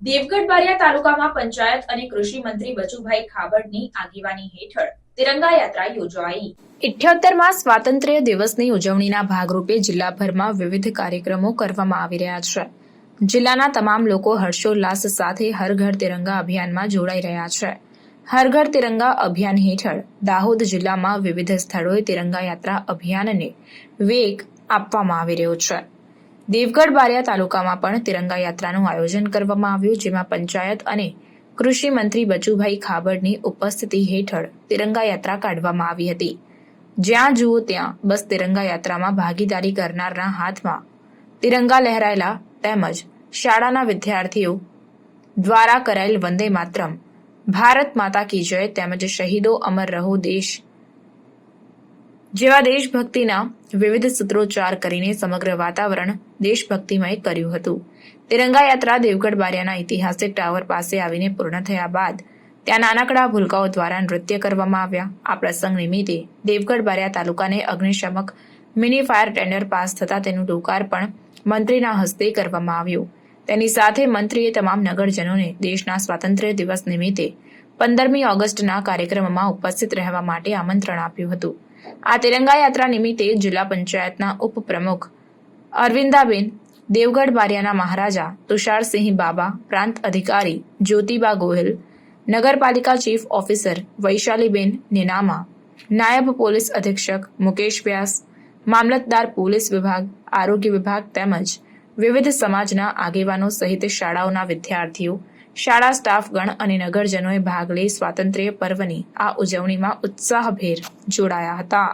દેવગઢ બારિયા તાલુકામાં પંચાયત અને કૃષિ મંત્રી બચુભાઈ ખાબડની આગેવાની હેઠળ તિરંગા યાત્રા યોજાઈ। 78મા સ્વાતંત્ર્ય દિવસની ઉજવણીના ભાગરૂપે જિલ્લાભરમાં વિવિધ કાર્યક્રમો કરવામાં આવી રહ્યા છે। જિલ્લાના તમામ લોકો હર્ષોલ્લાસ સાથે હર ઘર તિરંગા અભિયાનમાં જોડાઈ રહ્યા છે। હર ઘર તિરંગા અભિયાન હેઠળ દાહોદ જિલ્લામાં વિવિધ સ્થળોએ તિરંગા યાત્રા અભિયાનને વેગ આપવામાં આવી રહ્યો છે। દેવગઢ બારિયા તાલુકામાં પણ તિરંગા યાત્રાનું આયોજન કરવામાં આવ્યું, જેમાં પંચાયત અને કૃષિ મંત્રી બચુભાઈ ખાબડની ઉપસ્થિતિ હેઠળ તિરંગા યાત્રા કાઢવામાં આવી હતી। જ્યાં જુઓ ત્યાં બસ તિરંગા યાત્રામાં ભાગીદારી કરનારના હાથમાં તિરંગા લહેરાયેલા તેમજ શાળાના વિદ્યાર્થીઓ દ્વારા કરાયેલ વંદે માતરમ, ભારત માતા કી જય તેમજ શહીદો અમર રહો દેશ જેવા દેશભક્તિના વિવિધ સૂત્રોચ્ચાર કરીને સમગ્ર વાતાવરણ દેશભક્તિમય કર્યું હતું। તિરંગા યાત્રા દેવગઢ બારિયાના ઐતિહાસિક ટાવર પાસે આવીને પૂર્ણ થયા બાદ ત્યાં નાનકડા ભૂલકાઓ દ્વારા નૃત્ય કરવામાં આવ્યા। આ પ્રસંગ નિમિત્તે દેવગઢ બારિયા તાલુકાને અગ્નિશામક મિની ફાયર ટેન્ડર પાસ થતા તેનું લોકાર્પણ મંત્રીના હસ્તે કરવામાં આવ્યું। તેની સાથે મંત્રીએ તમામ નગરજનોને દેશના સ્વાતંત્ર્ય દિવસ નિમિત્તે 15મી ઓગસ્ટના કાર્યક્રમમાં ઉપસ્થિત રહેવા માટે આમંત્રણ આપ્યું હતું। આ તિરંગા યાત્રા નિમિત્તે જિલ્લા પંચાયતના ઉપપ્રમુખ અરવિંદાબેન, દેવગઢ બારિયાના મહારાજા તુષારસિંહ બાબા, પ્રાંત અધિકારી જ્યોતિબા ગોહિલ, નગરપાલિકા ચીફ ઓફિસર વૈશાલીબેન નેનામા, નાયબ પોલીસ અધિક્ષક મુકેશ વ્યાસ, મામલતદાર પોલીસ વિભાગ, આરોગ્ય વિભાગ તેમજ વિવિધ સમાજના આગેવાનો સહિત શાળાઓના વિદ્યાર્થીઓ, શાળા સ્ટાફગણ અને નગરજનોએ ભાગ લઈ સ્વાતંત્ર્ય પર્વની આ ઉજવણીમાં ઉત્સાહભેર જોડાયા હતા।